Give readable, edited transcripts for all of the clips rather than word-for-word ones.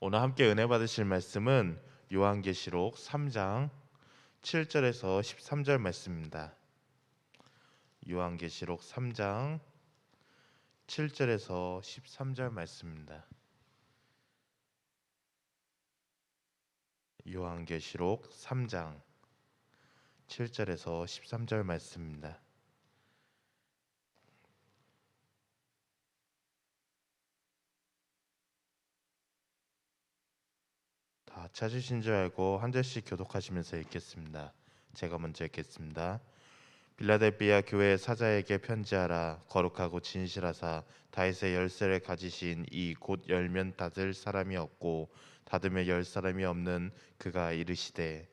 오늘 함께 은혜 받으실 말씀은 요한계시록 3장 7절에서 13절 말씀입니다. 요한계시록 3장 7절에서 13절 말씀입니다. 요한계시록 3장 7절에서 13절 말씀입니다. 다 찾으신 줄 알고 한 절씩 교독하시면서 읽겠습니다. 제가 먼저 읽겠습니다. 빌라델비아 교회 사자에게 편지하라. 거룩하고 진실하사 다윗의 열쇠를 가지신 이 곧 열면 닫을 사람이 없고 닫으면 열 사람이 없는 그가 이르시되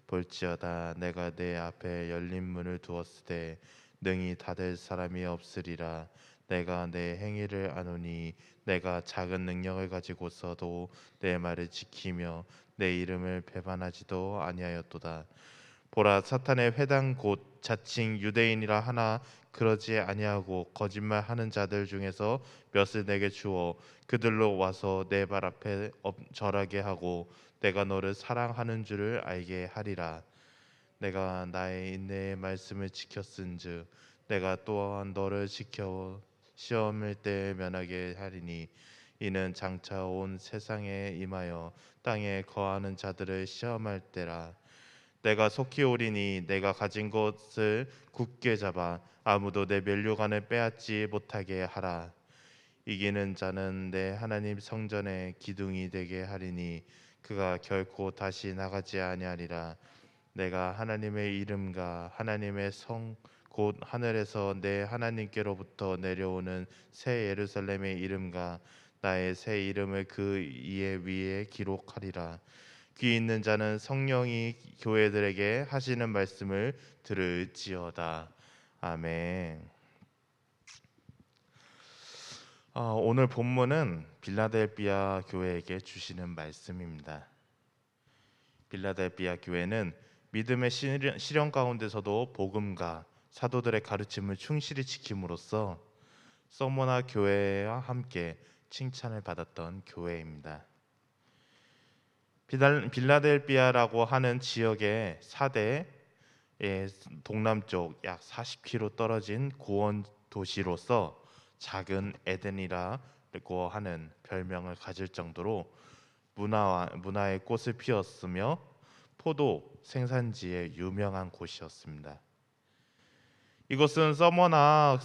볼지어다 내가 내 앞에 열린 문을 두었으되 능히 닫을 사람이 없으리라. 내가 내 행위를 아노니 내가 작은 능력을 가지고서도 내 말을 지키며 내 이름을 배반하지도 아니하였도다. 보라, 사탄의 회당 곧 자칭 유대인이라 하나 그러지 아니하고 거짓말하는 자들 중에서 몇을 내게 주어 그들로 와서 내 발 앞에 절하게 하고 내가 너를 사랑하는 줄을 알게 하리라. 내가 나의 인내의 말씀을 지켰은즉 내가 또한 너를 지켜 시험일 때 면하게 하리니 이는 장차 온 세상에 임하여 땅에 거하는 자들을 시험할 때라. 내가 속히 오리니 내가 가진 것을 굳게 잡아 아무도 내 면류관을 빼앗지 못하게 하라. 이기는 자는 내 하나님 성전의 기둥이 되게 하리니 그가 결코 다시 나가지 아니하리라. 내가 하나님의 이름과 하나님의 성 곧 하늘에서 내 하나님께로부터 내려오는 새 예루살렘의 이름과 나의 새 이름을 그 이의 위에 기록하리라. 귀 있는 자는 성령이 교회들에게 하시는 말씀을 들을지어다. 아멘. 오늘 본문은 빌라델비아 교회에게 주시는 말씀입니다. 빌라델비아 교회는 믿음의 시련 가운데서도 복음과 사도들의 가르침을 충실히 지킴으로써 서머나 교회와 함께 칭찬을 받았던 교회입니다. 빌라델비아라고 하는 지역의 사대의 동남쪽 약 40km 떨어진 고원 도시로서 작은 에덴이라고 하는 별명을 가질 정도로 문화의 꽃을 피웠으며 포도 생산지에 유명한 곳이었습니다. 이곳은 서머나와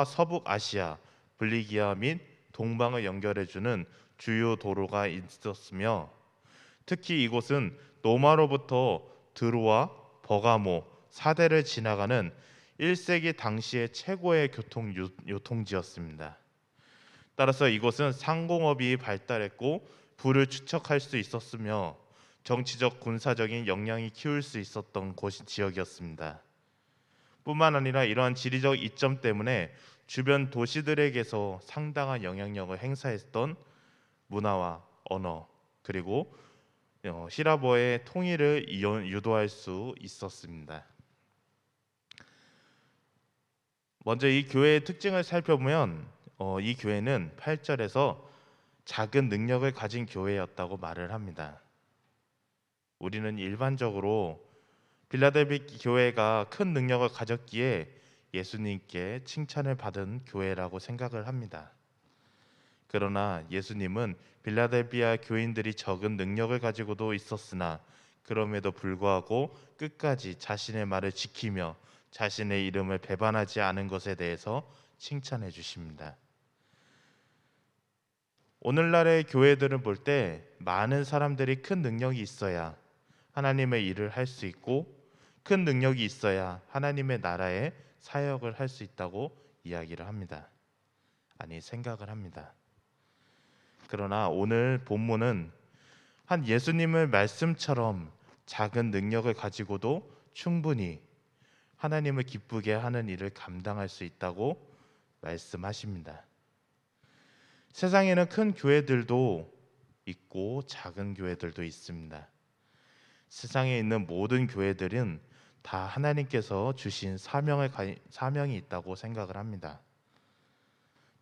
서북 아시아, 블리기아 및 동방을 연결해주는 주요 도로가 있었으며 특히 이곳은 로마로부터 드로아, 버가모, 사대를 지나가는 1세기 당시의 최고의 요통지였습니다. 따라서 이곳은 상공업이 발달했고 부를 추척할 수 있었으며 정치적 군사적인 역량이 키울 수 있었던 지역이었습니다. 뿐만 아니라 이러한 지리적 이점 때문에 주변 도시들에게서 상당한 영향력을 행사했던 문화와 언어 그리고 히라보의 통일을 유도할 수 있었습니다. 먼저 이 교회의 특징을 살펴보면 이 교회는 8절에서 작은 능력을 가진 교회였다고 말을 합니다. 우리는 일반적으로 빌라델비 교회가 큰 능력을 가졌기에 예수님께 칭찬을 받은 교회라고 생각을 합니다. 그러나 예수님은 빌라델비아 교인들이 적은 능력을 가지고도 있었으나 그럼에도 불구하고 끝까지 자신의 말을 지키며 자신의 이름을 배반하지 않은 것에 대해서 칭찬해 주십니다. 오늘날의 교회들을 볼 때 많은 사람들이 큰 능력이 있어야 하나님의 일을 할 수 있고 큰 능력이 있어야 하나님의 나라의 사역을 할 수 있다고 이야기를 합니다. 아니 생각을 합니다. 그러나 오늘 본문은 한 예수님의 말씀처럼 작은 능력을 가지고도 충분히 하나님을 기쁘게 하는 일을 감당할 수 있다고 말씀하십니다. 세상에는 큰 교회들도 있고 작은 교회들도 있습니다. 세상에 있는 모든 교회들은 다 하나님께서 주신 사명이 있다고 생각을 합니다.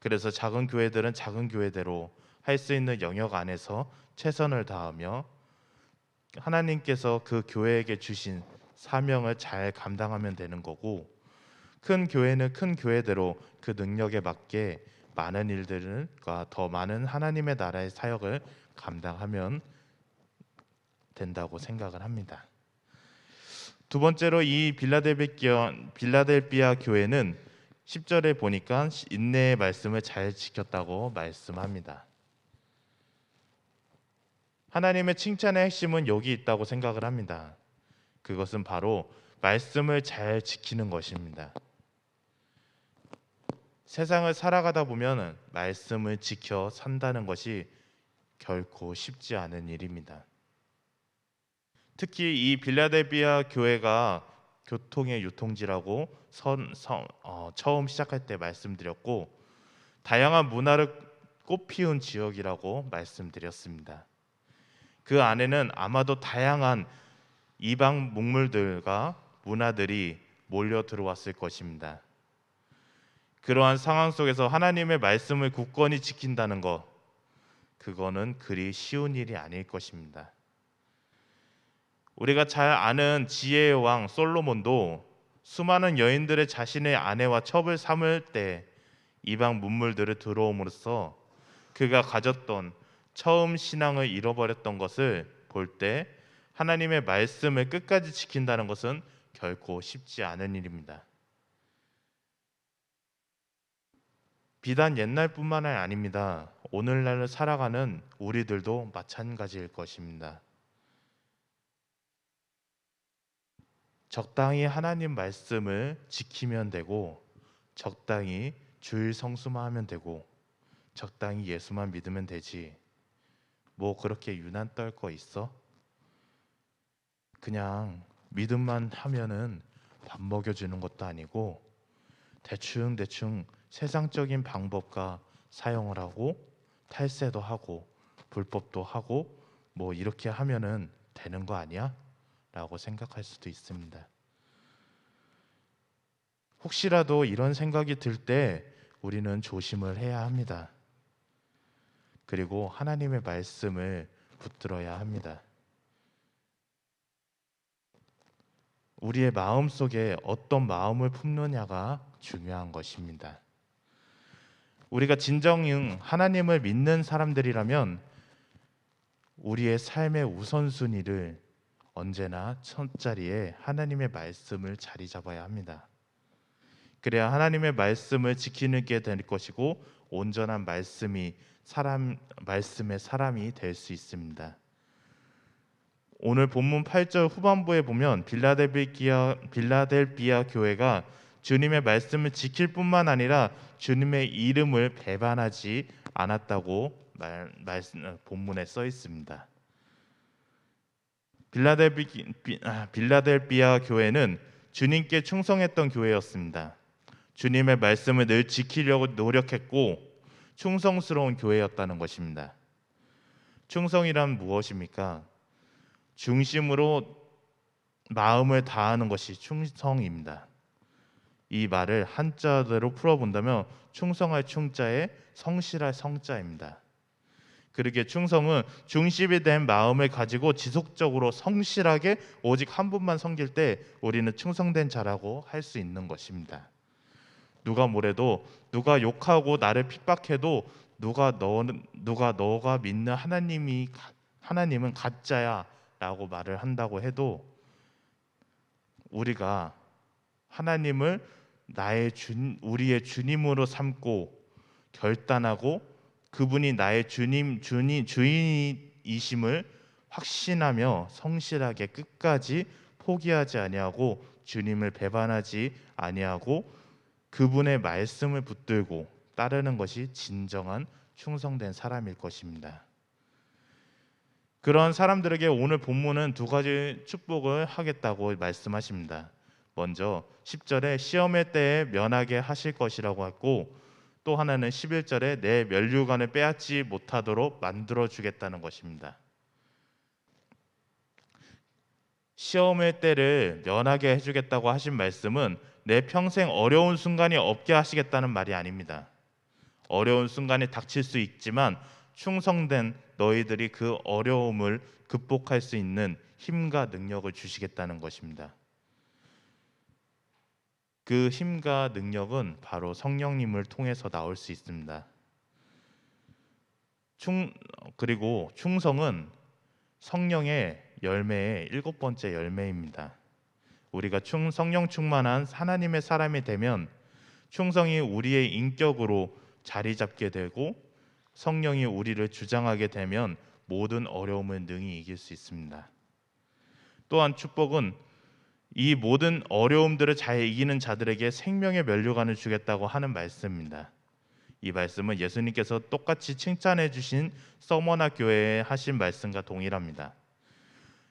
그래서 작은 교회들은 작은 교회대로 할 수 있는 영역 안에서 최선을 다하며 하나님께서 그 교회에게 주신 사명을 잘 감당하면 되는 거고, 큰 교회는 큰 교회대로 그 능력에 맞게 많은 일들과 더 많은 하나님의 나라의 사역을 감당하면 된다고 생각을 합니다. 두 번째로 이 빌라델비아 교회는 10절에 보니까 인내의 말씀을 잘 지켰다고 말씀합니다. 하나님의 칭찬의 핵심은 여기 있다고 생각을 합니다. 그것은 바로 말씀을 잘 지키는 것입니다. 세상을 살아가다 보면 말씀을 지켜 산다는 것이 결코 쉽지 않은 일입니다. 특히 이 빌라델비아 교회가 교통의 유통지라고 처음 시작할 때 말씀드렸고, 다양한 문화를 꽃피운 지역이라고 말씀드렸습니다. 그 안에는 아마도 다양한 이방 문물들과 문화들이 몰려 들어왔을 것입니다. 그러한 상황 속에서 하나님의 말씀을 굳건히 지킨다는 것, 그거는 그리 쉬운 일이 아닐 것입니다. 우리가 잘 아는 지혜의 왕 솔로몬도 수많은 여인들의 자신의 아내와 첩을 삼을 때 이방 문물들을 들어옴으로써 그가 가졌던 처음 신앙을 잃어버렸던 것을 볼 때 하나님의 말씀을 끝까지 지킨다는 것은 결코 쉽지 않은 일입니다. 비단 옛날뿐만 아닙니다. 오늘날을 살아가는 우리들도 마찬가지일 것입니다. 적당히 하나님 말씀을 지키면 되고, 적당히 주일 성수만 하면 되고, 적당히 예수만 믿으면 되지. 뭐 그렇게 유난 떨 거 있어? 그냥 믿음만 하면은 밥 먹여주는 것도 아니고 대충 세상적인 방법과 사용을 하고 탈세도 하고 불법도 하고 뭐 이렇게 하면은 되는 거 아니야? 라고 생각할 수도 있습니다. 혹시라도 이런 생각이 들 때 우리는 조심을 해야 합니다. 그리고 하나님의 말씀을 붙들어야 합니다. 우리의 마음 속에 어떤 마음을 품느냐가 중요한 것입니다. 우리가 진정 하나님을 믿는 사람들이라면 우리의 삶의 우선순위를 언제나 첫자리에 하나님의 말씀을 자리 잡아야 합니다. 그래야 하나님의 말씀을 지키는 게 될 것이고 온전한 말씀의 사람이 될 수 있습니다. 오늘 본문 8절 후반부에 보면 빌라델비아 교회가 주님의 말씀을 지킬 뿐만 아니라 주님의 이름을 배반하지 않았다고 본문에 써 있습니다. 빌라델비아 교회는 주님께 충성했던 교회였습니다. 주님의 말씀을 늘 지키려고 노력했고 충성스러운 교회였다는 것입니다. 충성이란 무엇입니까? 중심으로 마음을 다하는 것이 충성입니다. 이 말을 한자대로 풀어본다면 충성할 충자에 성실할 성자입니다. 그러기에 충성은 중심이 된 마음을 가지고 지속적으로 성실하게 오직 한 분만 섬길 때 우리는 충성된 자라고 할 수 있는 것입니다. 누가 뭐래도, 누가 욕하고 나를 핍박해도, 누가 너가 믿는 하나님은 가짜야 라고 말을 한다고 해도 우리가 하나님을 우리의 주님으로 삼고 결단하고 그분이 나의 주인이심을 확신하며 성실하게 끝까지 포기하지 아니하고 주님을 배반하지 아니하고 그분의 말씀을 붙들고 따르는 것이 진정한 충성된 사람일 것입니다. 그런 사람들에게 오늘 본문은 두 가지 축복을 하겠다고 말씀하십니다. 먼저 10절에 시험의 때에 면하게 하실 것이라고 했고, 또 하나는 11절에 내 면류관을 빼앗지 못하도록 만들어 주겠다는 것입니다. 시험의 때를 면하게 해주겠다고 하신 말씀은 내 평생 어려운 순간이 없게 하시겠다는 말이 아닙니다. 어려운 순간이 닥칠 수 있지만 충성된 너희들이 그 어려움을 극복할 수 있는 힘과 능력을 주시겠다는 것입니다. 그 힘과 능력은 바로 성령님을 통해서 나올 수 있습니다. 그리고 충성은 성령의 열매의 7번째 열매입니다. 우리가 성령 충만한 하나님의 사람이 되면 충성이 우리의 인격으로 자리 잡게 되고 성령이 우리를 주장하게 되면 모든 어려움을 능히 이길 수 있습니다. 또한 축복은 이 모든 어려움들을 잘 이기는 자들에게 생명의 면류관을 주겠다고 하는 말씀입니다. 이 말씀은 예수님께서 똑같이 칭찬해 주신 서머나 교회에 하신 말씀과 동일합니다.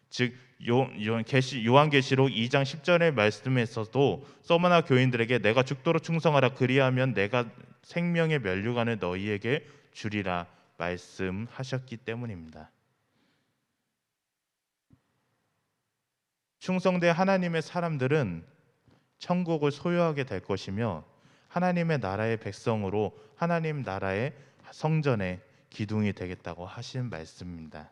즉 요한계시록 2장 10절의 말씀에서도 서머나 교인들에게 내가 죽도록 충성하라 그리하면 내가 생명의 면류관을 너희에게 주리라 말씀하셨기 때문입니다. 충성된 하나님의 사람들은 천국을 소유하게 될 것이며 하나님의 나라의 백성으로 하나님 나라의 성전의 기둥이 되겠다고 하신 말씀입니다.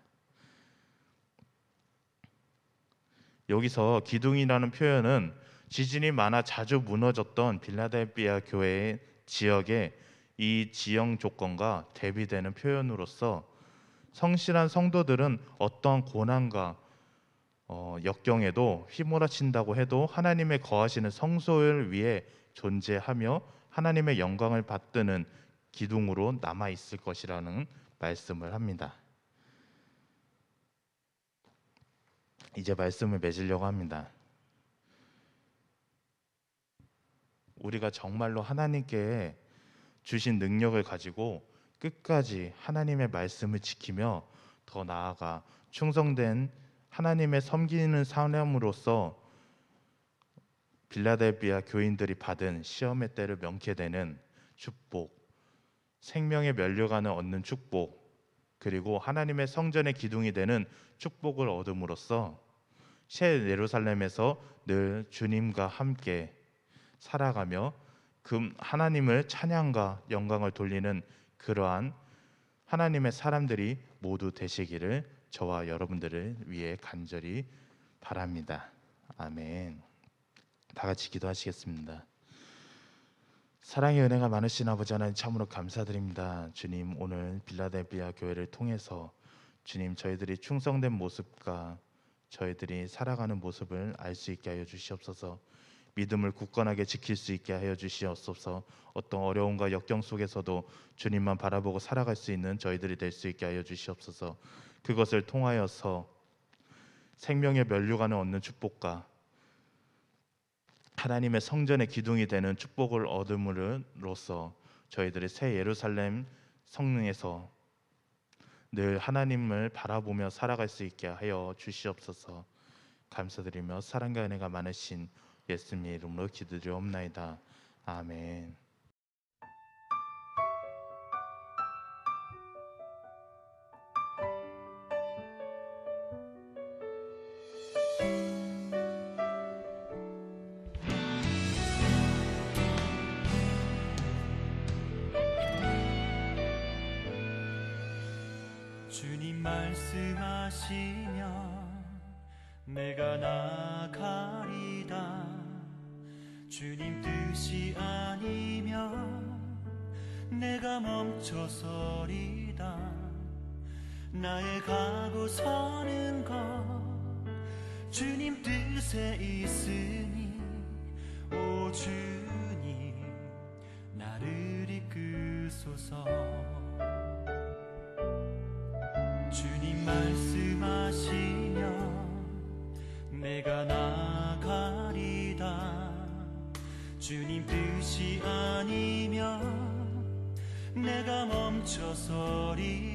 여기서 기둥이라는 표현은 지진이 많아 자주 무너졌던 빌라델피아 교회의 지역에 이 지형 조건과 대비되는 표현으로서 성실한 성도들은 어떠한 고난과 역경에도 휘몰아친다고 해도 하나님의 거하시는 성소를 위해 존재하며 하나님의 영광을 받드는 기둥으로 남아 있을 것이라는 말씀을 합니다. 이제 말씀을 맺으려고 합니다. 우리가 정말로 하나님께 주신 능력을 가지고 끝까지 하나님의 말씀을 지키며 더 나아가 충성된 하나님의 섬기는 사람으로서 빌라델피아 교인들이 받은 시험의 때를 면케 되는 축복, 생명의 면류관을 얻는 축복, 그리고 하나님의 성전의 기둥이 되는 축복을 얻음으로써 새 예루살렘에서 늘 주님과 함께 살아가며 그 하나님을 찬양과 영광을 돌리는 그러한 하나님의 사람들이 모두 되시기를 저와 여러분들을 위해 간절히 바랍니다. 아멘. 다 같이 기도하시겠습니다. 사랑의 은혜가 많으신 아버지 하나님 참으로 감사드립니다. 주님, 오늘 빌라델피아 교회를 통해서 주님, 저희들이 충성된 모습과 저희들이 살아가는 모습을 알 수 있게 하여 주시옵소서. 믿음을 굳건하게 지킬 수 있게 하여 주시옵소서. 어떤 어려움과 역경 속에서도 주님만 바라보고 살아갈 수 있는 저희들이 될 수 있게 하여 주시옵소서. 그것을 통하여서 생명의 면류관을 얻는 축복과 하나님의 성전의 기둥이 되는 축복을 얻음으로써 저희들이 새 예루살렘 성능에서 늘 하나님을 바라보며 살아갈 수 있게 하여 주시옵소서. 감사드리며 사랑과 은혜가 많으신 예수님의 이름으로 기도드리옵나이다. 아멘. 주님 말씀하시면 내가 나가리다. 주님 뜻이 아니면 내가 멈춰서리다. 나의 가고 서는 것 주님 뜻에 있으니 오 주님 나를 이끄소서. 주님 말씀하시면 내가 나가리다. 주님 뜻이 아니면 내가 멈춰서리다.